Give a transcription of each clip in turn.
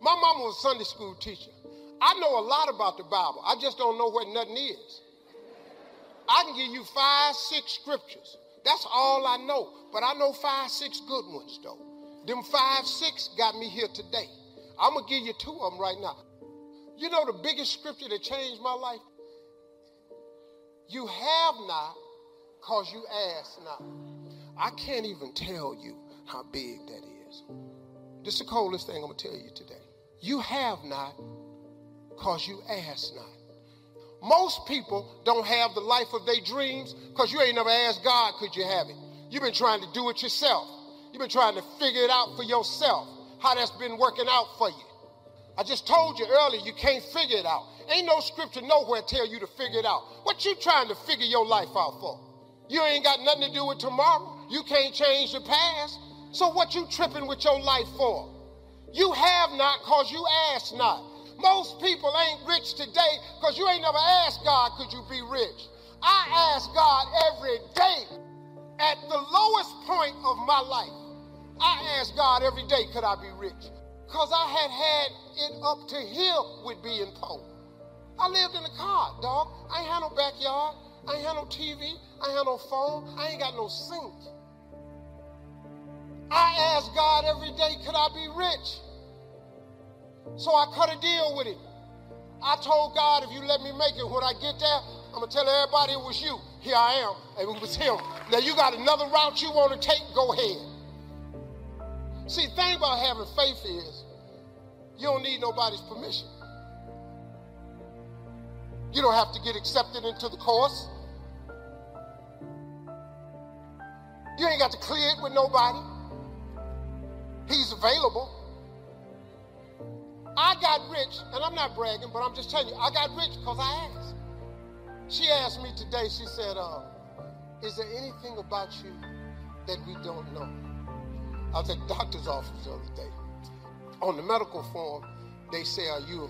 My mama was a Sunday school teacher. I know a lot about the Bible. I just don't know what nothing is. I can give you 5, 6 scriptures. That's all I know. But I know 5, 6 good ones, though. Them 5, 6 got me here today. I'm going to give you 2 of them right now. You know the biggest scripture that changed my life? You have not because you ask not. I can't even tell you how big that is. This is the coldest thing I'm going to tell you today. You have not because you ask not. Most people don't have the life of their dreams because you ain't never asked God, could you have it? You've been trying to do it yourself. You've been trying to figure it out for yourself, how that's been working out for you. I just told you earlier, you can't figure it out. Ain't no scripture nowhere tell you to figure it out. What you trying to figure your life out for? You ain't got nothing to do with tomorrow. You can't change the past. So what you tripping with your life for? You have not because you ask not. Most people ain't rich today because you ain't never asked God, could you be rich? I ask God every day. At the lowest point of my life, I ask God every day, could I be rich? Because I had it up to here with being poor. I lived in a car, dog. I ain't had no backyard. I ain't had no TV. I ain't had no phone. I ain't got no sink. I ask God every day, could I be rich? So I cut a deal with him. I told God, if you let me make it, when I get there, I'm going to tell everybody it was you. Here I am, and it was him. Now you got another route you want to take, go ahead. See, the thing about having faith is you don't need nobody's permission. You don't have to get accepted into the course. You ain't got to clear it with nobody. He's available. I got rich, and I'm not bragging, but I'm just telling you, I got rich because I asked. She asked me today, she said, is there anything about you that we don't know? I was at the doctor's office the other day. On the medical form, they say, are you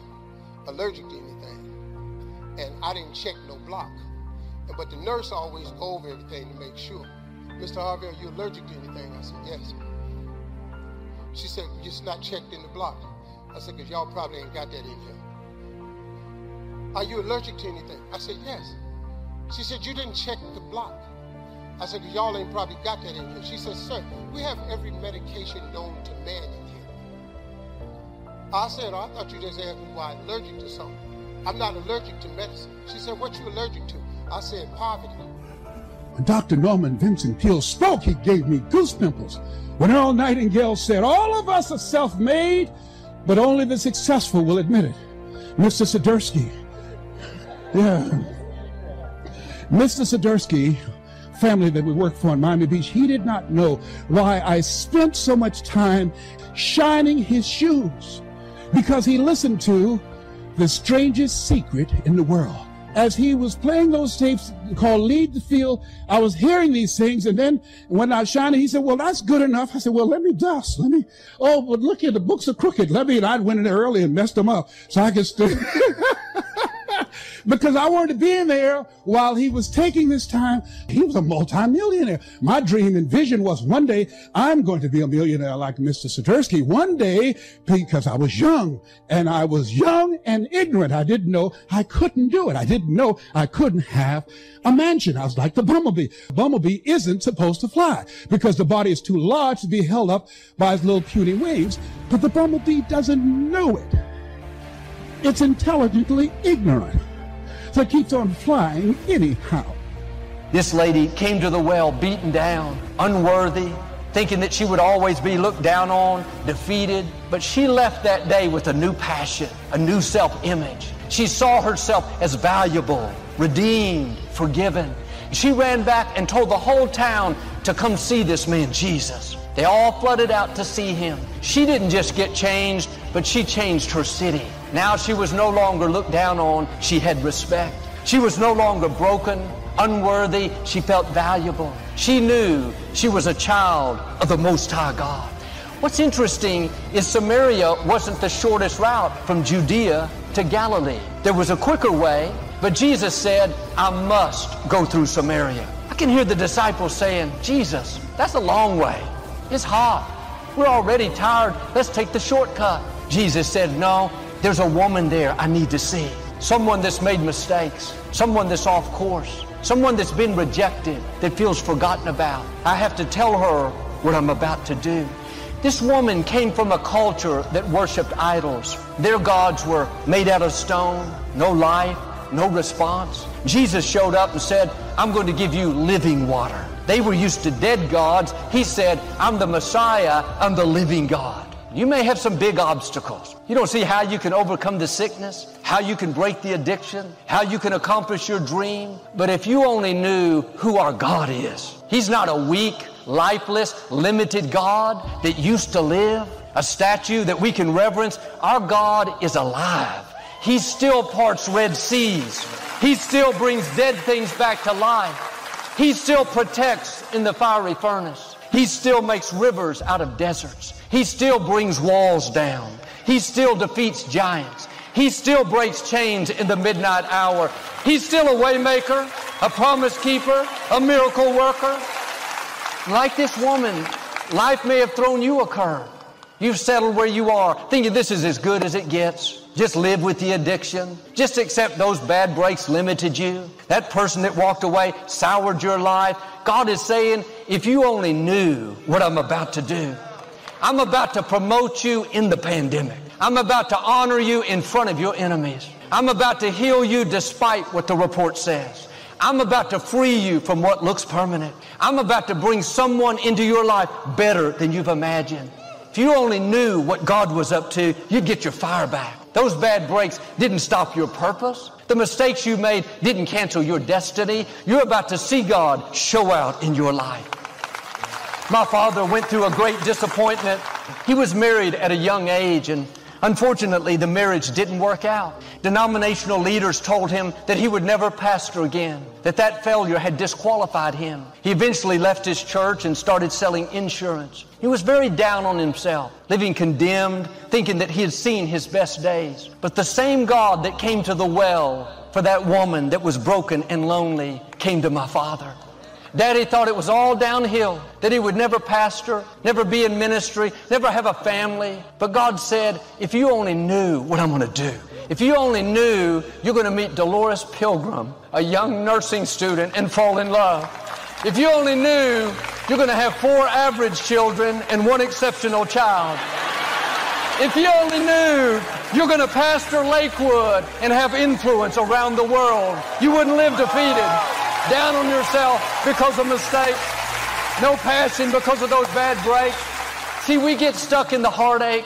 allergic to anything? And I didn't check no block. But the nurse always go over everything to make sure. Mr. Harvey, are you allergic to anything? I said, yes. She said, it's not checked in the block. I said, because y'all probably ain't got that in here. Are you allergic to anything? I said, yes. She said, you didn't check the block. I said, because y'all ain't probably got that in here. She said, sir, we have every medication known to man in here. I said, I thought you just asked me why I'm allergic to something. I'm not allergic to medicine. She said, what you allergic to? I said, poverty. When Dr. Norman Vincent Peale spoke, he gave me goose pimples. When Earl Nightingale said, all of us are self-made, but only the successful will admit it. Mr. Sidursky, Mr. Sidursky, family that we worked for in Miami Beach, he did not know why I spent so much time shining his shoes, because he listened to The Strangest Secret in the World. As he was playing those tapes called Lead the Field, I was hearing these things, and then when I shined it, he said, well, that's good enough. I said, well, let me dust. Oh, but look here, the books are crooked. And I went in there early and messed them up so I could stay. Because I wanted to be in there while he was taking this time. He was a multimillionaire. My dream and vision was one day I'm going to be a millionaire like Mr. Sidursky. One day, because I was young, and I was young and ignorant. I didn't know I couldn't do it. I didn't know I couldn't have a mansion. I was like the bumblebee. Bumblebee isn't supposed to fly because the body is too large to be held up by its little puny wings. But the bumblebee doesn't know it. It's intelligently ignorant. So it keeps on flying anyhow. This lady came to the well beaten down, unworthy, thinking that she would always be looked down on, defeated. But she left that day with a new passion, a new self-image. She saw herself as valuable, redeemed, forgiven. She ran back and told the whole town to come see this man, Jesus. They all flooded out to see him. She didn't just get changed, but she changed her city. Now she was no longer looked down on, she had respect. She was no longer broken, unworthy, she felt valuable. She knew she was a child of the Most High God. What's interesting is Samaria wasn't the shortest route from Judea to Galilee. There was a quicker way, but Jesus said, I must go through Samaria. I can hear the disciples saying, Jesus, that's a long way. It's hot. We're already tired. Let's take the shortcut. Jesus said, no, there's a woman there I need to see. Someone that's made mistakes, someone that's off course, someone that's been rejected, that feels forgotten about. I have to tell her what I'm about to do. This woman came from a culture that worshiped idols. Their gods were made out of stone, no life, no response. Jesus showed up and said, I'm going to give you living water. They were used to dead gods. He said, I'm the Messiah, I'm the living God. You may have some big obstacles. You don't see how you can overcome the sickness, how you can break the addiction, how you can accomplish your dream. But if you only knew who our God is, He's not a weak, lifeless, limited God that used to live, a statue that we can reverence. Our God is alive. He still parts Red Seas. He still brings dead things back to life. He still protects in the fiery furnace. He still makes rivers out of deserts. He still brings walls down. He still defeats giants. He still breaks chains in the midnight hour. He's still a way maker, a promise keeper, a miracle worker. Like this woman, life may have thrown you a curve. You've settled where you are, thinking this is as good as it gets. Just live with the addiction. Just accept those bad breaks limited you. That person that walked away soured your life. God is saying, if you only knew what I'm about to do. I'm about to promote you in the pandemic. I'm about to honor you in front of your enemies. I'm about to heal you despite what the report says. I'm about to free you from what looks permanent. I'm about to bring someone into your life better than you've imagined. If you only knew what God was up to, you'd get your fire back. Those bad breaks didn't stop your purpose. The mistakes you made didn't cancel your destiny. You're about to see God show out in your life. My father went through a great disappointment. He was married at a young age, and unfortunately, the marriage didn't work out. Denominational leaders told him that he would never pastor again, that failure had disqualified him. He eventually left his church and started selling insurance. He was very down on himself, living condemned, thinking that he had seen his best days. But the same God that came to the well for that woman that was broken and lonely came to my father. Daddy thought it was all downhill, that he would never pastor, never be in ministry, never have a family. But God said, if you only knew what I'm going to do, if you only knew you're going to meet Dolores Pilgrim, a young nursing student, and fall in love. If you only knew you're going to have 4 average children and 1 exceptional child. If you only knew you're going to pastor Lakewood and have influence around the world, you wouldn't live defeated, down on yourself because of mistakes, no passion because of those bad breaks. See, we get stuck in the heartache,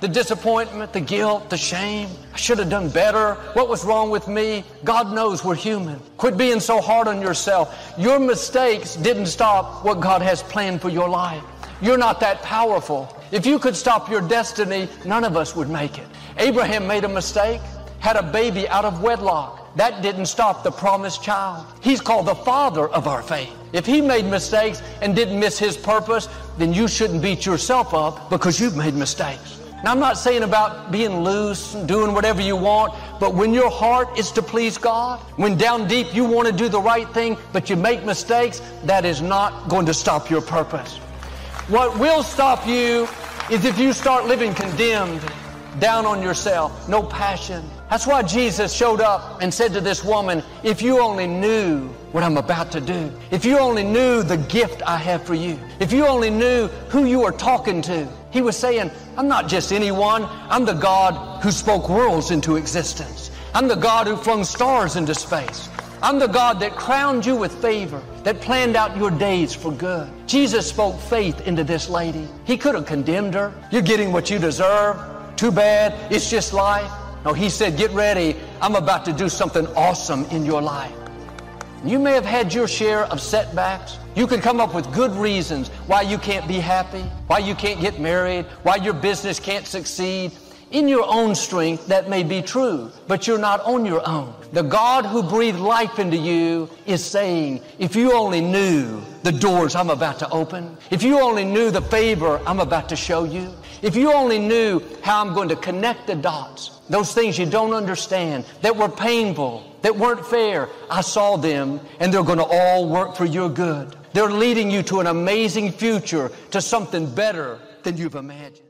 the disappointment, the guilt, the shame. I should have done better. What was wrong with me? God knows we're human. Quit being so hard on yourself. Your mistakes didn't stop what God has planned for your life. You're not that powerful. If you could stop your destiny, none of us would make it. Abraham made a mistake, had a baby out of wedlock. That didn't stop the promised child. He's called the father of our faith. If he made mistakes and didn't miss his purpose, then you shouldn't beat yourself up because you've made mistakes. Now, I'm not saying about being loose and doing whatever you want, but when your heart is to please God, when down deep you want to do the right thing, but you make mistakes, that is not going to stop your purpose. What will stop you is if you start living condemned, down on yourself, no passion. That's why Jesus showed up and said to this woman, if you only knew what I'm about to do, if you only knew the gift I have for you, if you only knew who you are talking to. He was saying, I'm not just anyone. I'm the God who spoke worlds into existence. I'm the God who flung stars into space. I'm the God that crowned you with favor, that planned out your days for good. Jesus spoke faith into this lady. He could have condemned her. You're getting what you deserve. Too bad. It's just life. No, he said, get ready. I'm about to do something awesome in your life. You may have had your share of setbacks. You can come up with good reasons why you can't be happy, why you can't get married, why your business can't succeed. In your own strength, that may be true, but you're not on your own. The God who breathed life into you is saying, if you only knew the doors I'm about to open, if you only knew the favor I'm about to show you, if you only knew how I'm going to connect the dots, those things you don't understand, that were painful, that weren't fair, I saw them, and they're going to all work for your good. They're leading you to an amazing future, to something better than you've imagined.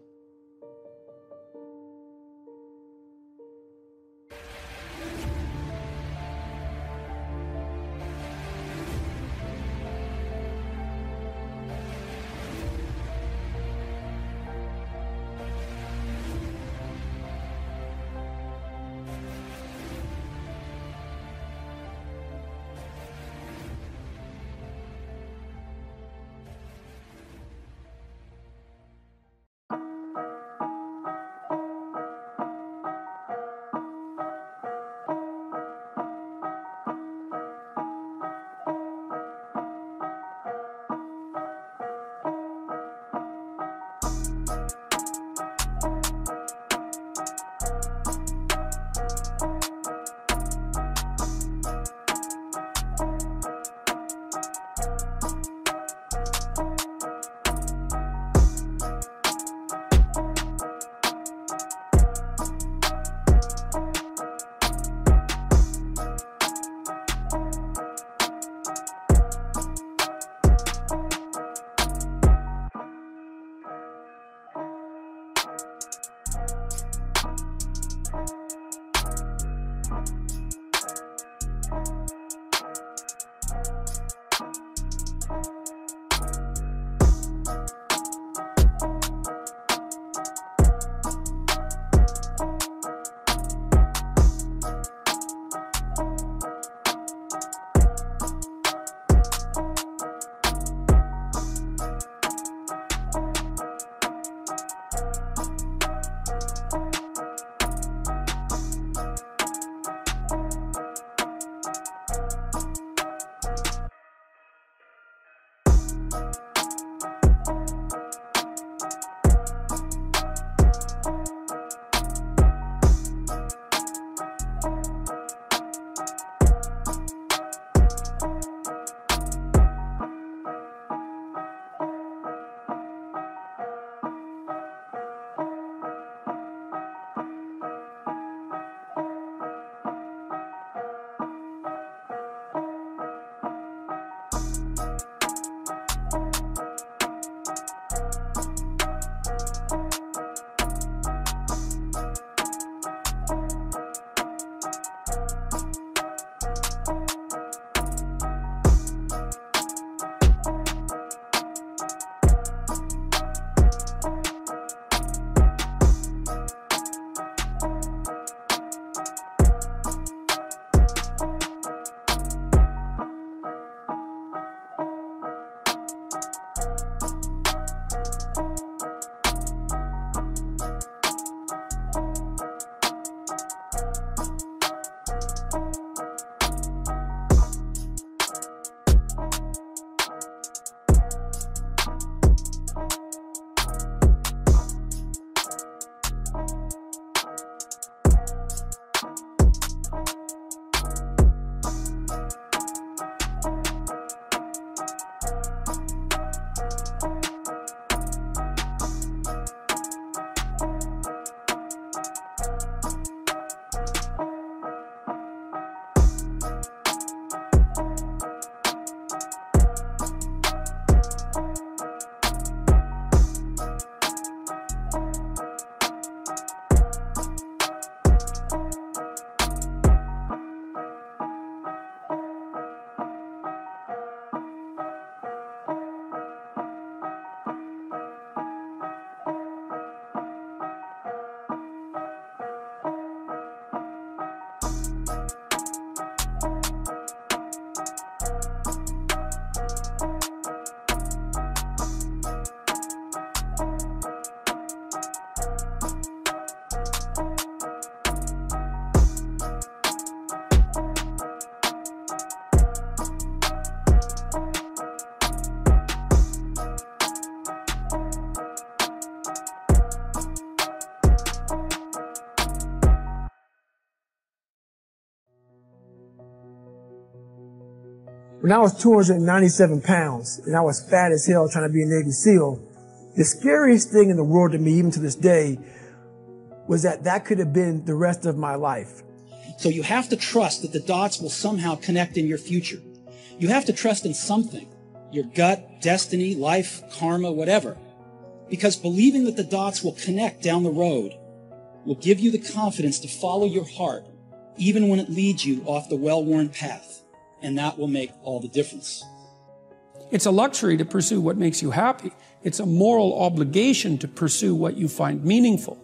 When I was 297 pounds and I was fat as hell trying to be a Navy SEAL, the scariest thing in the world to me, even to this day, was that could have been the rest of my life. So you have to trust that the dots will somehow connect in your future. You have to trust in something, your gut, destiny, life, karma, whatever. Because believing that the dots will connect down the road will give you the confidence to follow your heart, even when it leads you off the well-worn path. And that will make all the difference. It's a luxury to pursue what makes you happy. It's a moral obligation to pursue what you find meaningful.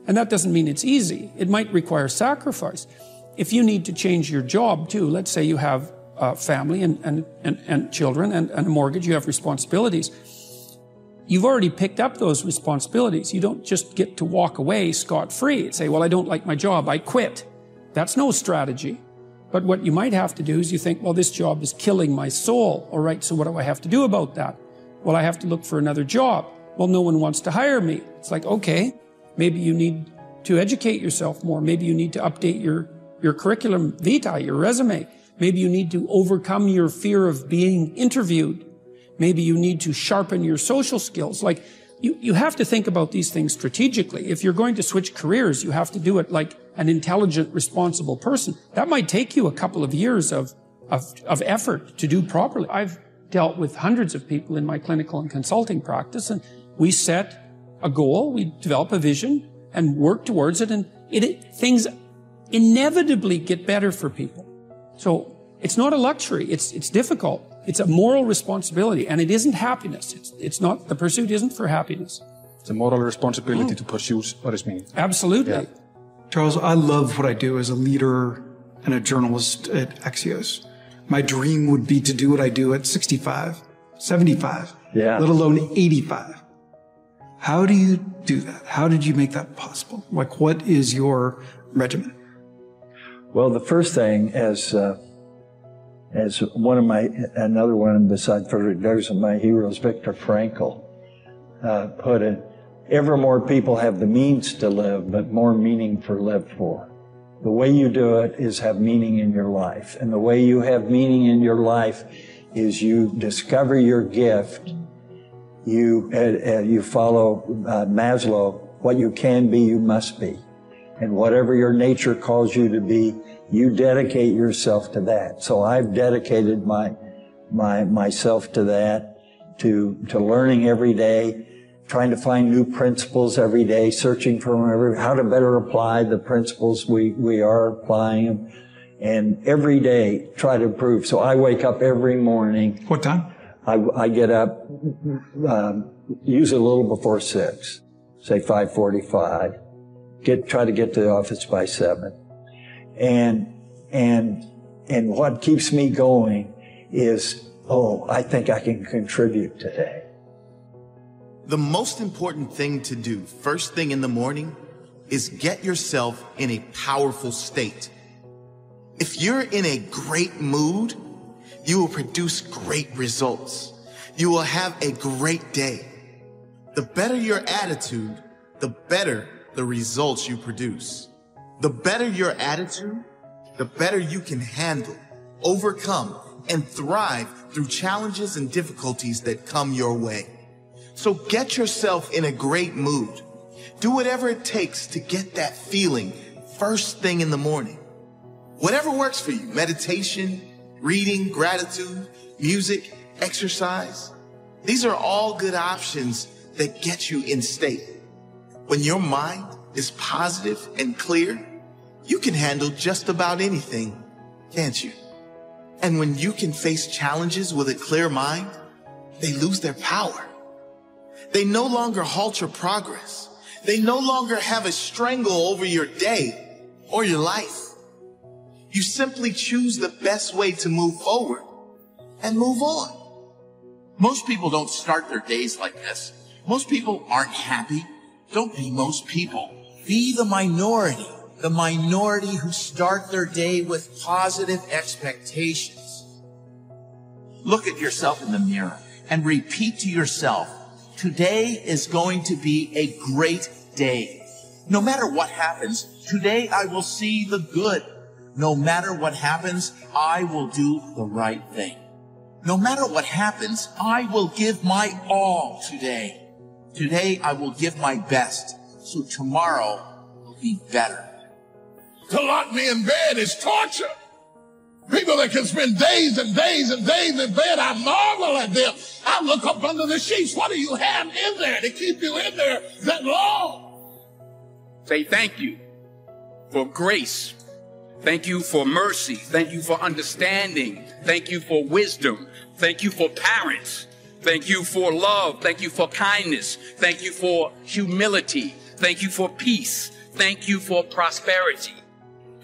And that doesn't mean it's easy. It might require sacrifice. If you need to change your job too, let's say you have a family and children and a mortgage, you have responsibilities. You've already picked up those responsibilities. You don't just get to walk away scot-free and say, well, I don't like my job, I quit. That's no strategy. But what you might have to do is you think, well, this job is killing my soul. All right, so what do I have to do about that? Well, I have to look for another job. Well, no one wants to hire me. It's like, okay, maybe you need to educate yourself more. Maybe you need to update your curriculum vitae, your resume. Maybe you need to overcome your fear of being interviewed. Maybe you need to sharpen your social skills. Like, you have to think about these things strategically. If you're going to switch careers, you have to do it like an intelligent, responsible person. That might take you a couple of years of effort to do properly. I've dealt with hundreds of people in my clinical and consulting practice, and we set a goal, we develop a vision and work towards it, and things inevitably get better for people. So it's not a luxury, it's difficult. It's a moral responsibility, and it isn't happiness. It's not, the pursuit isn't for happiness. It's a moral responsibility to pursue what is meaningful. Absolutely. Yeah. Charles, I love what I do as a leader and a journalist at Axios. My dream would be to do what I do at 65, 75, let alone 85. How do you do that? How did you make that possible? Like, what is your regimen? Well, the first thing, as another one besides Frederick Douglass, my heroes, Viktor Frankl, put it, ever more people have the means to live, but more meaning for lived for. The way you do it is have meaning in your life. And the way you have meaning in your life is you discover your gift. You follow Maslow, what you can be, you must be. And whatever your nature calls you to be, you dedicate yourself to that. So I've dedicated myself to that, to learning every day, trying to find new principles every day, searching for how to better apply the principles we are applying them, and every day try to improve. So I wake up every morning. What time? I get up usually a little before 6, say 5:45. Try to get to the office by 7. And what keeps me going is, I think I can contribute today. The most important thing to do first thing in the morning is get yourself in a powerful state. If you're in a great mood, you will produce great results. You will have a great day. The better your attitude, the better the results you produce. The better your attitude, the better you can handle, overcome, and thrive through challenges and difficulties that come your way. So get yourself in a great mood. Do whatever it takes to get that feeling first thing in the morning. Whatever works for you, meditation, reading, gratitude, music, exercise. These are all good options that get you in state. When your mind is positive and clear, you can handle just about anything, can't you? And when you can face challenges with a clear mind, they lose their power. They no longer halt your progress. They no longer have a strangle over your day or your life. You simply choose the best way to move forward and move on. Most people don't start their days like this. Most people aren't happy. Don't be most people. Be the minority who start their day with positive expectations. Look at yourself in the mirror and repeat to yourself, today is going to be a great day. No matter what happens, today I will see the good. No matter what happens, I will do the right thing. No matter what happens, I will give my all today. Today, I will give my best, so tomorrow will be better. To lock me in bed is torture. People that can spend days and days and days in bed, I marvel at them. I look up under the sheets. What do you have in there to keep you in there that long? Say thank you for grace. Thank you for mercy. Thank you for understanding. Thank you for wisdom. Thank you for parents. Thank you for love. Thank you for kindness. Thank you for humility. Thank you for peace. Thank you for prosperity.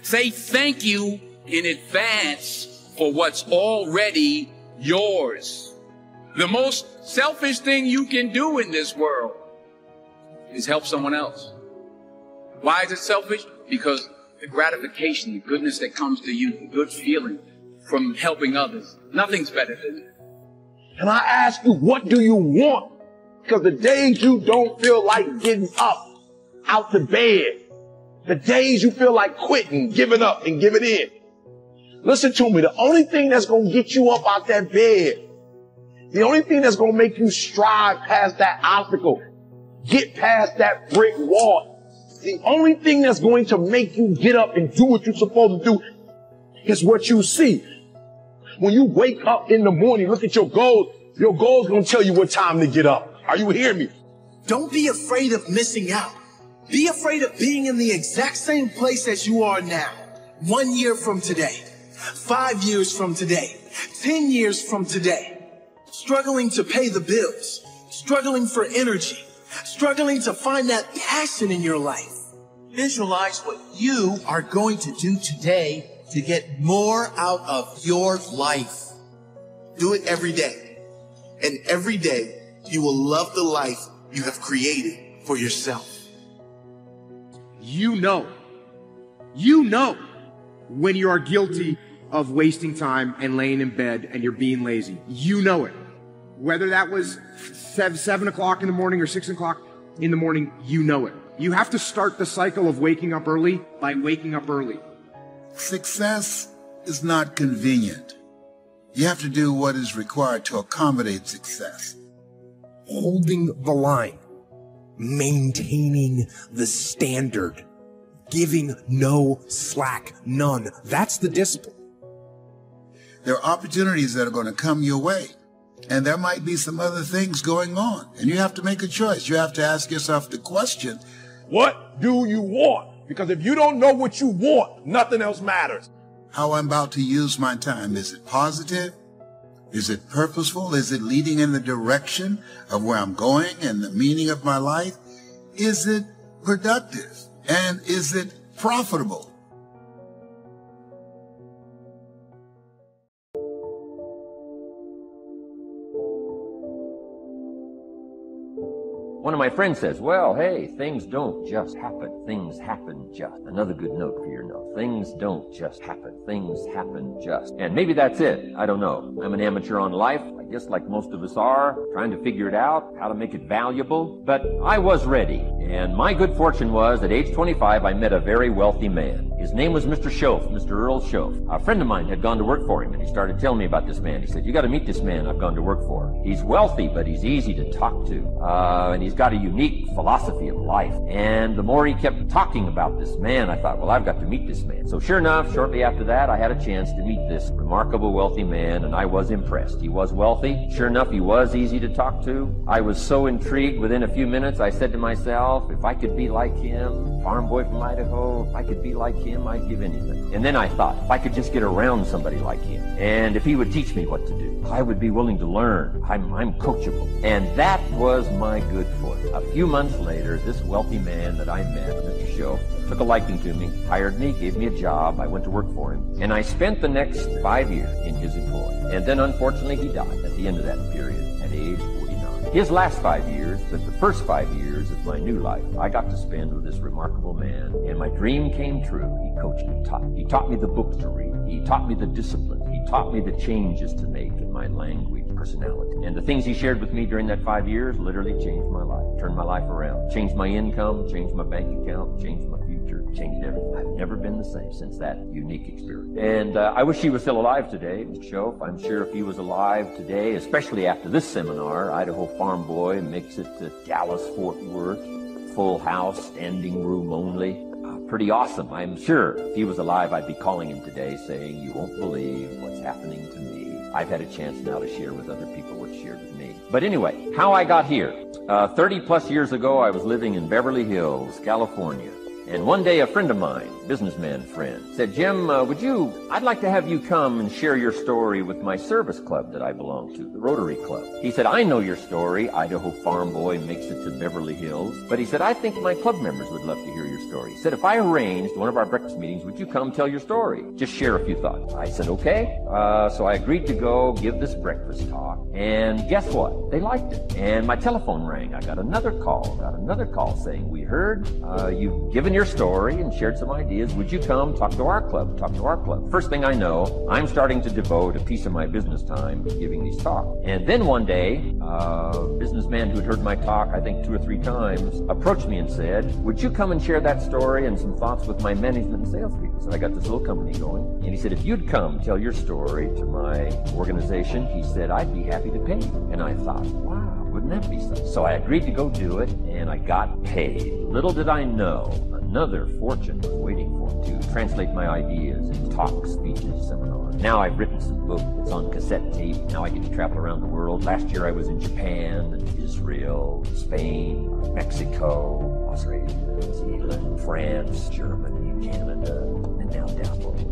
Say thank you in advance for what's already yours. The most selfish thing you can do in this world is help someone else. Why is it selfish? Because the gratification, the goodness that comes to you, the good feeling from helping others, nothing's better than it. And I ask you, what do you want? Because the days you don't feel like getting up out the bed, the days you feel like quitting, giving up and giving in. Listen to me. The only thing that's going to get you up out that bed, the only thing that's going to make you strive past that obstacle, get past that brick wall, the only thing that's going to make you get up and do what you're supposed to do is what you see. When you wake up in the morning, look at your goals. Your goals going to tell you what time to get up. Are you hearing me? Don't be afraid of missing out. Be afraid of being in the exact same place as you are now. 1 year from today, 5 years from today, 10 years from today. Struggling to pay the bills, struggling for energy, struggling to find that passion in your life. Visualize what you are going to do today to get more out of your life. Do it every day. And every day, you will love the life you have created for yourself. You know when you are guilty of wasting time and laying in bed and you're being lazy. You know it. Whether that was 7 o'clock in the morning or 6 o'clock in the morning, you know it. You have to start the cycle of waking up early by waking up early. Success is not convenient. You have to do what is required to accommodate success. Holding the line, maintaining the standard, giving no slack, none. That's the discipline. There are opportunities that are going to come your way, and there might be some other things going on, and you have to make a choice. You have to ask yourself the question, what do you want? Because if you don't know what you want, nothing else matters. How I'm about to use my time. Is it positive? Is it purposeful? Is it leading in the direction of where I'm going and the meaning of my life? Is it productive? And is it profitable? One of my friends says, well, hey, things don't just happen. Things happen just. Another good note for your note. Things don't just happen. Things happen just. And maybe that's it. I don't know. I'm an amateur on life. I guess like most of us are, trying to figure it out, how to make it valuable. But I was ready. And my good fortune was, at age 25, I met a very wealthy man. His name was Mr. Schoaf, Mr. Earl Schoaf. A friend of mine had gone to work for him, and he started telling me about this man. He said, you got to meet this man I've gone to work for. He's wealthy, but he's easy to talk to. And he's got a unique philosophy of life. And the more he kept talking about this man, I thought, well, I've got to meet this man. So sure enough, shortly after that, I had a chance to meet this remarkable wealthy man, and I was impressed. He was wealthy. Sure enough, he was easy to talk to. I was so intrigued, within a few minutes, I said to myself, if I could be like him, farm boy from Idaho, if I could be like him, I'd give anything. And then I thought, if I could just get around somebody like him, and if he would teach me what to do, I would be willing to learn. I'm coachable. And that was my good fortune. A few months later, this wealthy man that I met, Mr. Schoaf, took a liking to me, hired me, gave me a job. I went to work for him. And I spent the next 5 years in his employ. And then, unfortunately, he died at the end of that period at age 49. His last 5 years, but the first 5 years of my new life, I got to spend with this remarkable man. And my dream came true. He coached me, He taught me the books to read. He taught me the discipline. He taught me the changes to make in my language, personality. And the things he shared with me during that 5 years literally changed my life, turned my life around, changed my income, changed my bank account, changed my future, changed everything. I've never been the same since that unique experience. And I wish he was still alive today, Mr. Shoaff. I'm sure if he was alive today, especially after this seminar, Idaho Farm Boy makes it to Dallas-Fort Worth, full house, standing room only. Pretty awesome. I'm sure if he was alive, I'd be calling him today saying, you won't believe what's happening to me. I've had a chance now to share with other people what's shared with me. But anyway, how I got here. 30 plus years ago, I was living in Beverly Hills, California. And one day a friend of mine, businessman friend, said, Jim, I'd like to have you come and share your story with my service club that I belong to, the Rotary Club. He said, I know your story, Idaho Farm Boy makes it to Beverly Hills. But he said, I think my club members would love to hear your story. He said, if I arranged one of our breakfast meetings, would you come tell your story? Just share a few thoughts. I said, okay. So I agreed to go give this breakfast talk. And guess what? They liked it. And my telephone rang. I got another call saying, we heard you've given your story and shared some ideas. Would you come talk to our club? First thing I know, I'm starting to devote a piece of my business time to giving these talks. And then one day, a businessman who'd heard my talk, I think 2 or 3 times, approached me and said, would you come and share that story and some thoughts with my management and salespeople? So I got this little company going. And he said, if you'd come tell your story to my organization, he said, I'd be happy to pay you. And I thought, wow, wouldn't that be something? So I agreed to go do it, and I got paid. Little did I know, another fortune was waiting for me to translate my ideas in talks, speeches, seminars. Now I've written some books. It's on cassette tape. Now I get to travel around the world. Last year I was in Japan, Israel, Spain, Mexico, Australia, New Zealand, France, Germany, Canada, and now down below.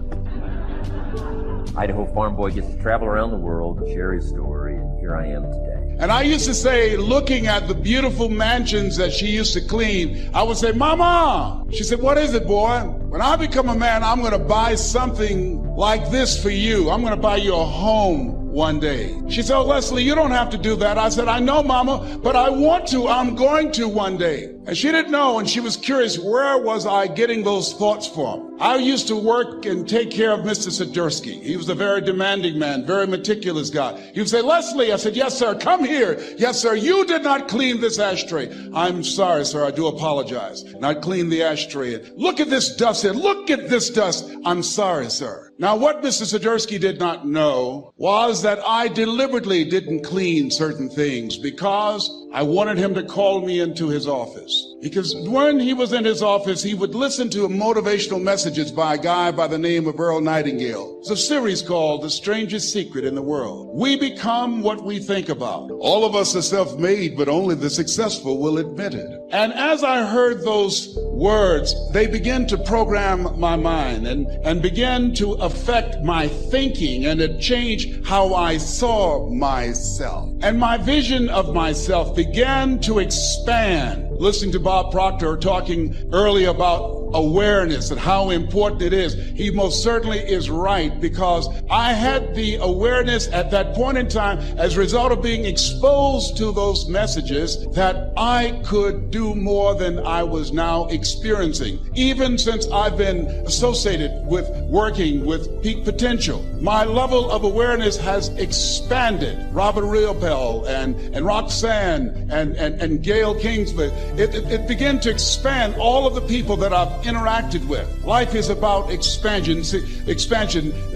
Idaho Farm Boy gets to travel around the world and share his story, and here I am today. And I used to say, looking at the beautiful mansions that she used to clean, I would say, Mama! She said, what is it, boy? When I become a man, I'm going to buy something like this for you. I'm going to buy you a home one day. She said, oh, Leslie, you don't have to do that. I said, I know, Mama, but I want to. I'm going to one day. And she didn't know, and she was curious, where was I getting those thoughts from? I used to work and take care of Mr. Sidursky. He was a very demanding man, very meticulous guy. He would say, Leslie, I said, yes, sir, come here. Yes, sir, you did not clean this ashtray. I'm sorry, sir, I do apologize. And I'd clean the ashtray. Look at this dust here. Look at this dust. I'm sorry, sir. Now, what Mr. Sidursky did not know was that I deliberately didn't clean certain things because I wanted him to call me into his office. Because when he was in his office, he would listen to motivational messages by a guy by the name of Earl Nightingale. It's a series called The Strangest Secret in the World. We become what we think about. All of us are self-made, but only the successful will admit it. And as I heard those words, they began to program my mind and began to affect my thinking, and it changed how I saw myself. And my vision of myself began to expand. Listening to Bob Proctor talking earlier about awareness and how important it is. He most certainly is right, because I had the awareness at that point in time as a result of being exposed to those messages that I could do more than I was now experiencing. Even since I've been associated with working with Peak Potential, my level of awareness has expanded. Robert Riopel and Roxanne and Gail Kingsley, it began to expand all of the people that I've interacted with. Life is about expansion.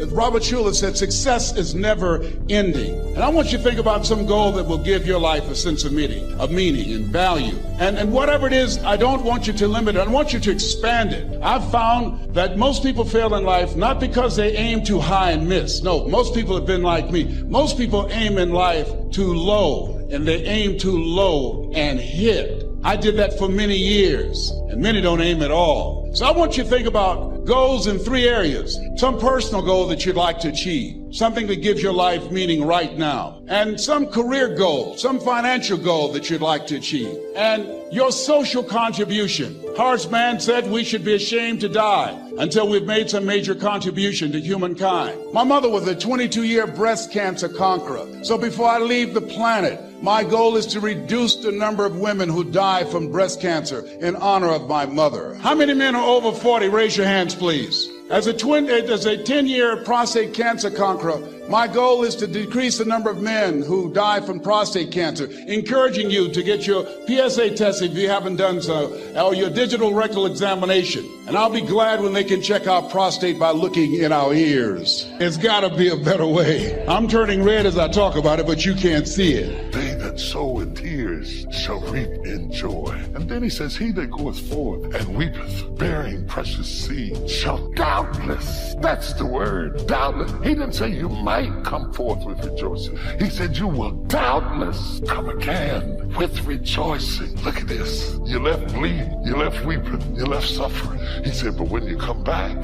Robert Schuller said success is never ending. And I want you to think about some goal that will give your life a sense of meaning and value. And whatever it is, I don't want you to limit it. I want you to expand it. I've found that most people fail in life not because they aim too high and miss. No, most people have been like me. Most people aim in life too low, and they aim too low and hit. I did that for many years, and many don't aim at all. So I want you to think about goals in 3 areas. Some personal goal that you'd like to achieve, something that gives your life meaning right now, and some career goal, some financial goal that you'd like to achieve, and your social contribution. Horace Mann said we should be ashamed to die until we've made some major contribution to humankind. My mother was a 22-year breast cancer conqueror. So before I leave the planet, my goal is to reduce the number of women who die from breast cancer in honor of my mother. How many men are over 40? Raise your hands, please. As a 10-year prostate cancer conqueror, my goal is to decrease the number of men who die from prostate cancer, encouraging you to get your PSA test if you haven't done so, or your digital rectal examination. And I'll be glad when they can check our prostate by looking in our ears. It's got to be a better way. I'm turning red as I talk about it, but you can't see it. They that sow in tears shall reap in joy. And then he says, he that goeth forth and weepeth, bearing precious seed, shall doubtless, that's the word, doubtless. He didn't say you might come forth with rejoicing. He said you will doubtless come again with rejoicing. Look at this. You left bleeding, you left weeping, you left suffering. He said, but when you come back,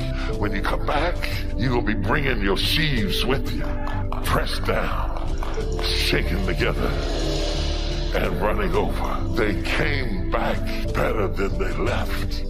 you're going to be bringing your sheaves with you, pressed down, shaken together, and running over. They came back better than they left.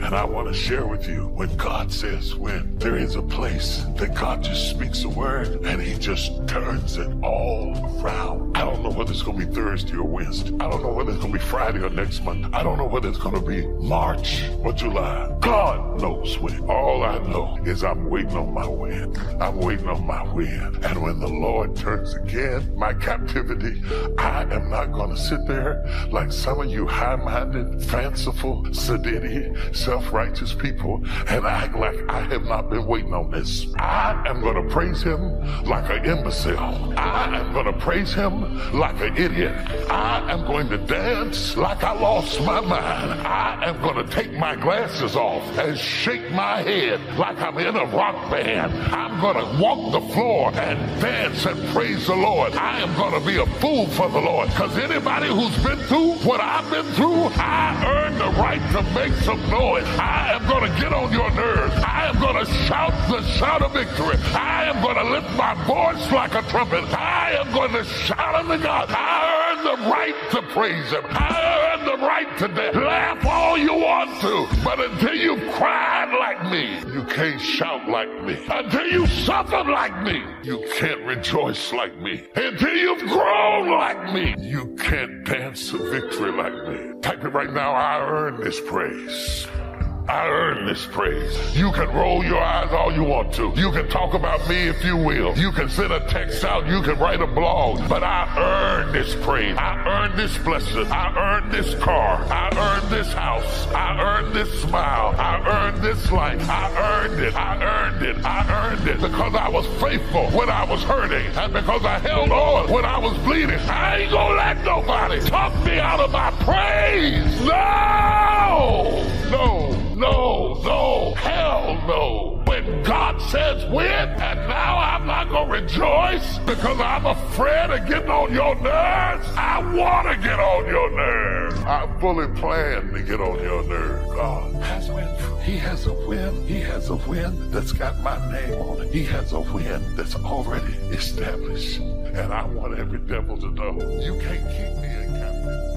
And I want to share with you when God says when, there is a place that God just speaks a word and he just turns it all around. I don't know whether it's going to be Thursday or Wednesday. I don't know whether it's going to be Friday or next month. I don't know whether it's going to be March or July. God knows when. All I know is I'm waiting on my wind. I'm waiting on my wind. And when the Lord turns again my captivity, I am not going to sit there like some of you high-minded, fanciful, sedity, self-righteous people and act like I have not been waiting on this. I am going to praise him like an imbecile. I am going to praise him like an idiot. I am going to dance like I lost my mind. I am going to take my glasses off and shake my head like I'm in a rock band. I'm going to walk the floor and dance and praise the Lord. I am going to be a fool for the Lord, because anybody who's been through what I've been through, I earned the right to make some noise. I am going to get on your nerves. I am going to shout the shout of victory. I am going to lift my voice like a trumpet. I am going to shout unto God. I earn the right to praise him. I earn the right to dance. Laugh all you want to, but until you've cried like me, you can't shout like me. Until you suffered like me, you can't rejoice like me. Until you've grown like me, you can't dance a victory like me. Type it right now. I earn this praise. I earn this praise. You can roll your eyes all you want to. You can talk about me if you will. You can send a text out. You can write a blog. But I earn this praise. I earn this blessing. I earn this car. I earn this house. I earn this smile. I earn this life. I earned it. I earned it. I earned it because I was faithful when I was hurting, and because I held on when I was bleeding. I ain't gonna let nobody talk me out of my praise. No! No! No, no, hell no. When God says when, and now I'm not going to rejoice because I'm afraid of getting on your nerves. I want to get on your nerves. I fully plan to get on your nerves. God has win. He has a win. He has a win that's got my name on it. He has a win that's already established. And I want every devil to know, you can't keep me in captivity.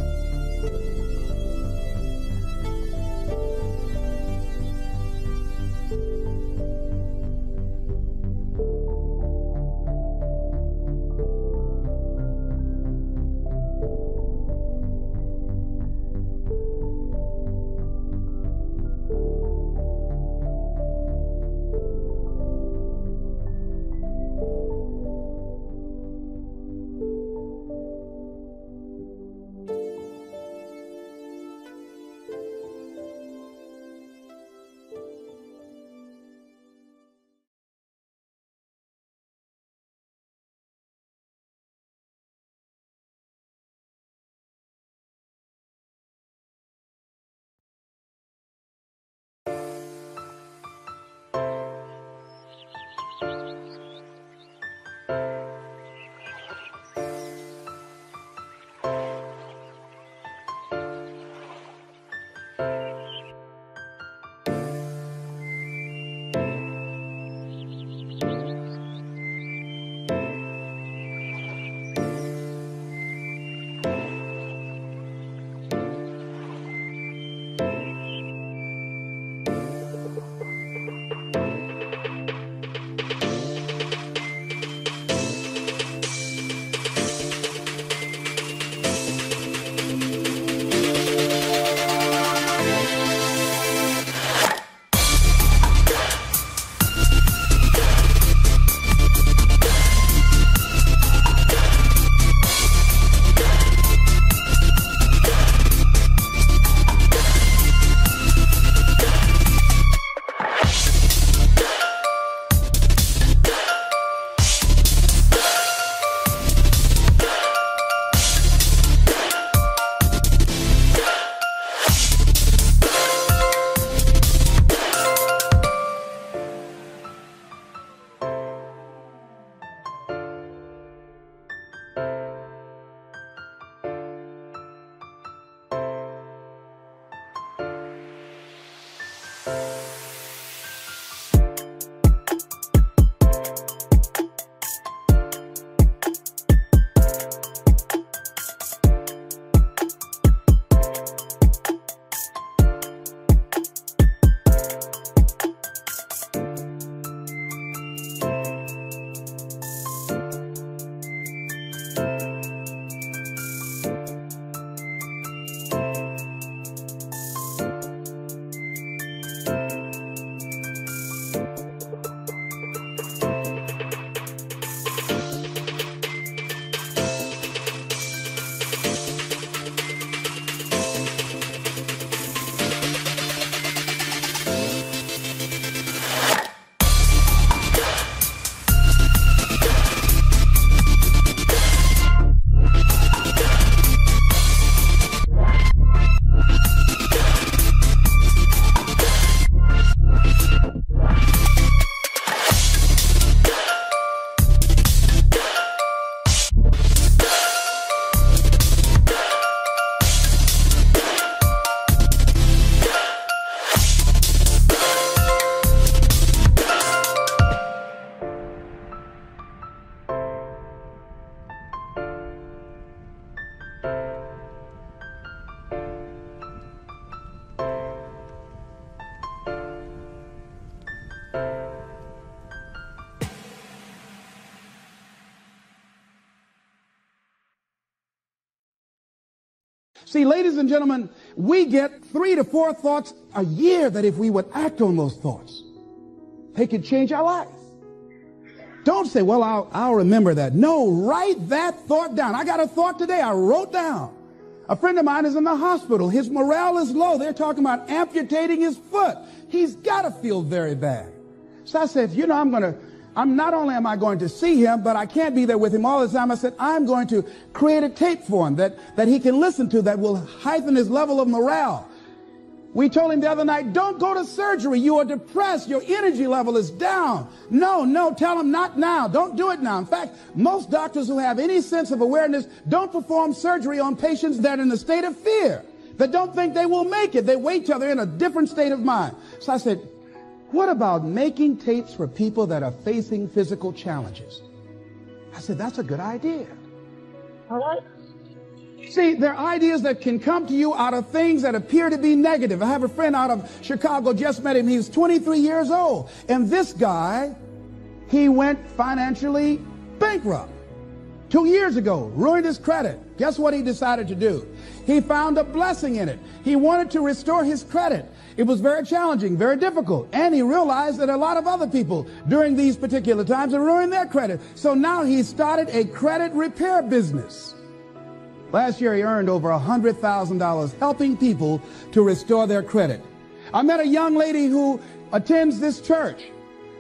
See, ladies and gentlemen, we get 3 to 4 thoughts a year that if we would act on those thoughts, they could change our life. Don't say, well, I'll remember that. No, write that thought down. I got a thought today I wrote down. A friend of mine is in the hospital. His morale is low. They're talking about amputating his foot. He's got to feel very bad. So I said, you know, I'm not only am I going to see him, but I can't be there with him all the time. I said, I'm going to create a tape for him that he can listen to that will heighten his level of morale. We told him the other night, don't go to surgery. You are depressed. Your energy level is down. No, tell him not now. Don't do it now. In fact, most doctors who have any sense of awareness don't perform surgery on patients that are in a state of fear, that don't think they will make it. They wait till they're in a different state of mind. So I said, what about making tapes for people that are facing physical challenges? I said, that's a good idea. All right. See, there are ideas that can come to you out of things that appear to be negative. I have a friend out of Chicago, just met him. He's 23 years old. And this guy, he went financially bankrupt 2 years ago, ruined his credit. Guess what he decided to do? He found a blessing in it. He wanted to restore his credit. It was very challenging, very difficult. And he realized that a lot of other people during these particular times have ruined their credit. So now he started a credit repair business. Last year, he earned over $100,000 helping people to restore their credit. I met a young lady who attends this church,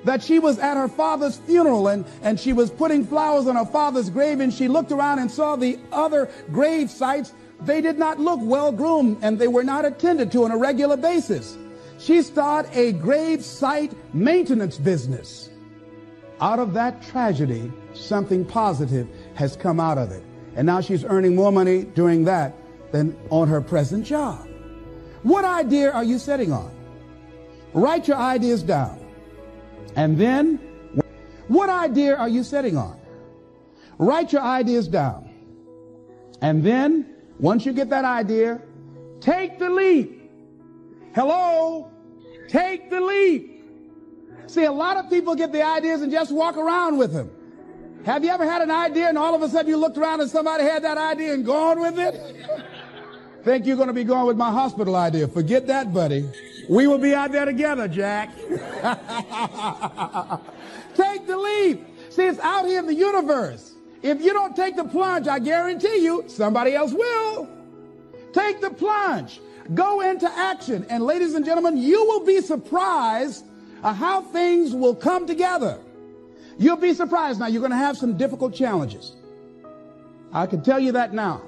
that she was at her father's funeral and she was putting flowers on her father's grave, and she looked around and saw the other grave sites. They did not look well groomed and they were not attended to on a regular basis. She started a grave site maintenance business. Out of that tragedy, something positive has come out of it. And now she's earning more money doing that than on her present job. What idea are you sitting on? Write your ideas down. And then, what idea are you sitting on? Write your ideas down. And then, once you get that idea, take the leap. Hello? Take the leap. See, a lot of people get the ideas and just walk around with them. Have you ever had an idea and all of a sudden you looked around and somebody had that idea and gone with it? Think you're going to be going with my hospital idea. Forget that, buddy. We will be out there together, Jack. Take the leap. See, it's out here in the universe. If you don't take the plunge, I guarantee you, somebody else will. Take the plunge. Go into action. And ladies and gentlemen, you will be surprised at how things will come together. You'll be surprised. Now, you're going to have some difficult challenges. I can tell you that now.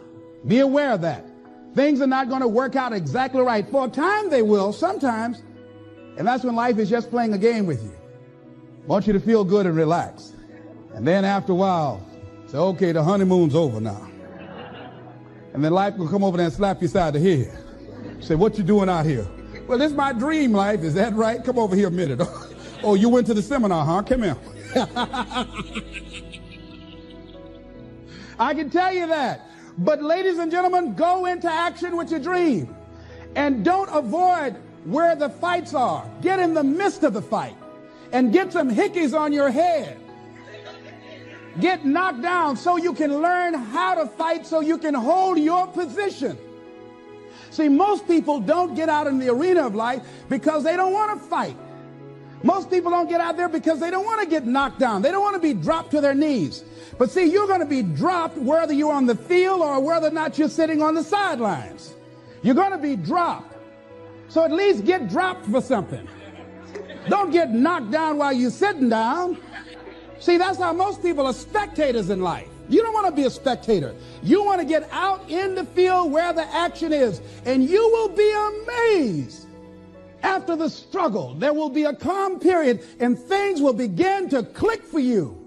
Be aware of that. Things are not going to work out exactly right. For a time, they will, sometimes. And that's when life is just playing a game with you. I want you to feel good and relax. And then after a while, say, okay, the honeymoon's over now. And then life will come over there and slap you side the head. Say, what you doing out here? Well, this is my dream life. Is that right? Come over here a minute. Oh, you went to the seminar, huh? Come here. I can tell you that. But ladies and gentlemen, go into action with your dream. And don't avoid where the fights are. Get in the midst of the fight. And get some hickeys on your head. Get knocked down so you can learn how to fight, so you can hold your position. See, most people don't get out in the arena of life because they don't want to fight. Most people don't get out there because they don't want to get knocked down. They don't want to be dropped to their knees. But see, you're going to be dropped whether you're on the field or whether or not you're sitting on the sidelines. You're going to be dropped. So at least get dropped for something. Don't get knocked down while you're sitting down. See, that's how most people are spectators in life. You don't want to be a spectator. You want to get out in the field where the action is. And you will be amazed. After the struggle, there will be a calm period and things will begin to click for you.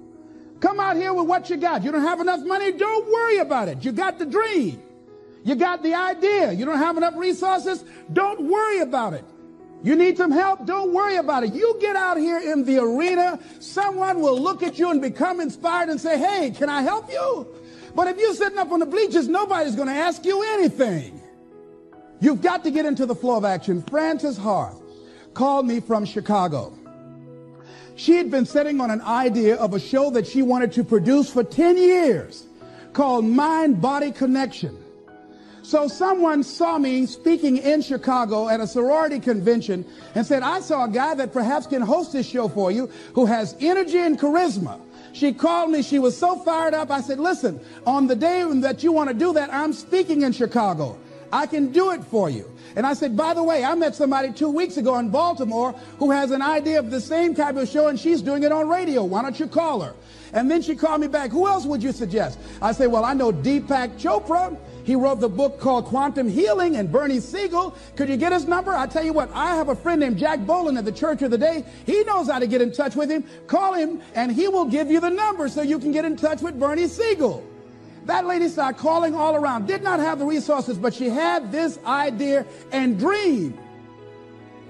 Come out here with what you got. You don't have enough money? Don't worry about it. You got the dream. You got the idea. You don't have enough resources? Don't worry about it. You need some help? Don't worry about it. You get out here in the arena, someone will look at you and become inspired and say, hey, can I help you? But if you're sitting up on the bleachers, nobody's going to ask you anything. You've got to get into the flow of action. Frances Harth called me from Chicago. She had been sitting on an idea of a show that she wanted to produce for 10 years called Mind-Body Connection. So someone saw me speaking in Chicago at a sorority convention and said, I saw a guy that perhaps can host this show for you who has energy and charisma. She called me. She was so fired up. I said, listen, on the day that you want to do that, I'm speaking in Chicago. I can do it for you. And I said, by the way, I met somebody 2 weeks ago in Baltimore who has an idea of the same type of show, and she's doing it on radio. Why don't you call her? And then she called me back. Who else would you suggest? I said, well, I know Deepak Chopra. He wrote the book called Quantum Healing, and Bernie Siegel. Could you get his number? I tell you what, I have a friend named Jack Boland at the Church of the Day. He knows how to get in touch with him. Call him, and he will give you the number so you can get in touch with Bernie Siegel. That lady started calling all around. Did not have the resources, but she had this idea and dream.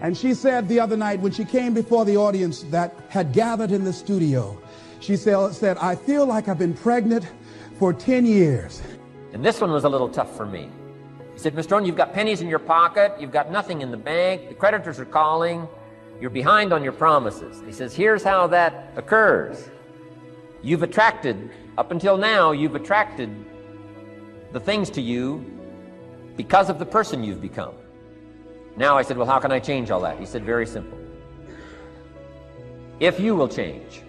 And she said the other night when she came before the audience that had gathered in the studio, she said, I feel like I've been pregnant for 10 years. And this one was a little tough for me. He said, Mr. Owen, you've got pennies in your pocket, you've got nothing in the bank, the creditors are calling, you're behind on your promises. He says, here's how that occurs. You've attracted, up until now, you've attracted the things to you because of the person you've become. Now I said, well, how can I change all that? He said, very simple. If you will change,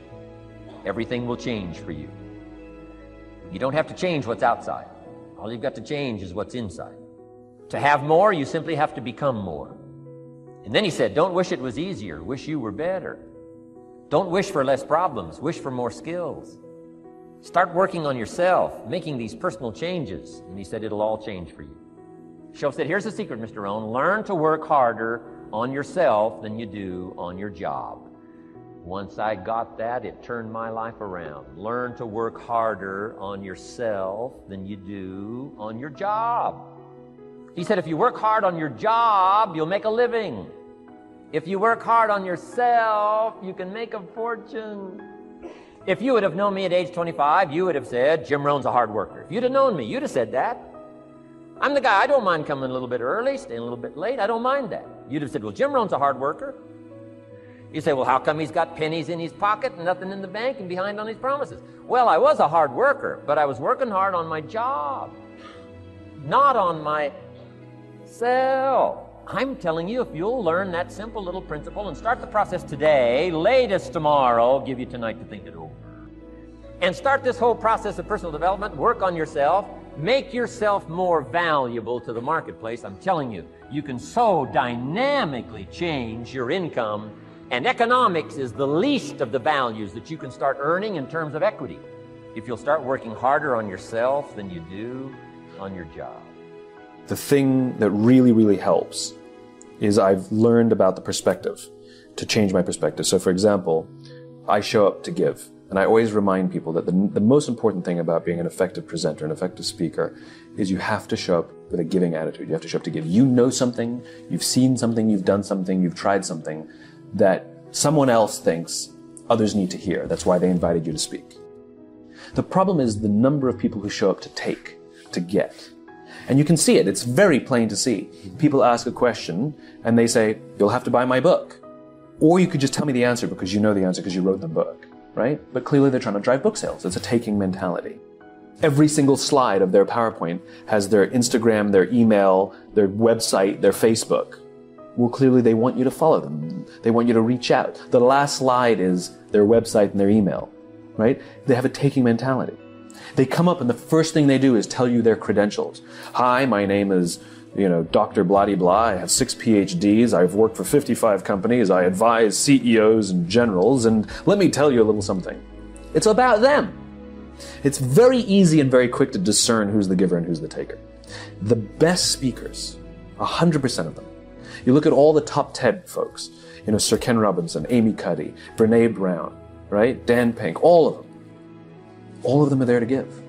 everything will change for you. You don't have to change what's outside. All you've got to change is what's inside. To have more, you simply have to become more. And then he said, don't wish it was easier, wish you were better. Don't wish for less problems, wish for more skills. Start working on yourself, making these personal changes. And he said, it'll all change for you. Shoaff said, here's the secret, Mr. Owen. Learn to work harder on yourself than you do on your job. Once I got that, it turned my life around. Learn to work harder on yourself than you do on your job. He said, if you work hard on your job, you'll make a living. If you work hard on yourself, you can make a fortune. If you would have known me at age 25, you would have said, Jim Rohn's a hard worker. If you'd have known me, you'd have said that. I'm the guy, I don't mind coming a little bit early, staying a little bit late. I don't mind that. You'd have said, well, Jim Rohn's a hard worker. You say, well, how come he's got pennies in his pocket and nothing in the bank and behind on his promises? Well, I was a hard worker, but I was working hard on my job, not on myself. I'm telling you, if you'll learn that simple little principle and start the process today, latest tomorrow, give you tonight to think it over. And start this whole process of personal development, work on yourself, make yourself more valuable to the marketplace. I'm telling you, you can so dynamically change your income. And economics is the least of the values that you can start earning in terms of equity if you'll start working harder on yourself than you do on your job. The thing that really, really helps is I've learned about the perspective, to change my perspective. So for example, I show up to give. And I always remind people that the most important thing about being an effective presenter, an effective speaker, is you have to show up with a giving attitude. You have to show up to give. You know something, you've seen something, you've done something, you've tried something that someone else thinks others need to hear. That's why they invited you to speak. The problem is the number of people who show up to take, to get. And you can see it. It's very plain to see. People ask a question and they say, you'll have to buy my book. Or you could just tell me the answer because you know the answer because you wrote the book, right? But clearly they're trying to drive book sales. It's a taking mentality. Every single slide of their PowerPoint has their Instagram, their email, their website, their Facebook. Well, clearly they want you to follow them. They want you to reach out. The last slide is their website and their email, right? They have a taking mentality. They come up and the first thing they do is tell you their credentials. Hi, my name is, Dr. Blah-de-blah. I have 6 PhDs. I've worked for 55 companies. I advise CEOs and generals. And let me tell you a little something. It's about them. It's very easy and very quick to discern who's the giver and who's the taker. The best speakers, 100% of them, you look at all the top TED folks, Sir Ken Robinson, Amy Cuddy, Brene Brown, right? Dan Pink, all of them are there to give.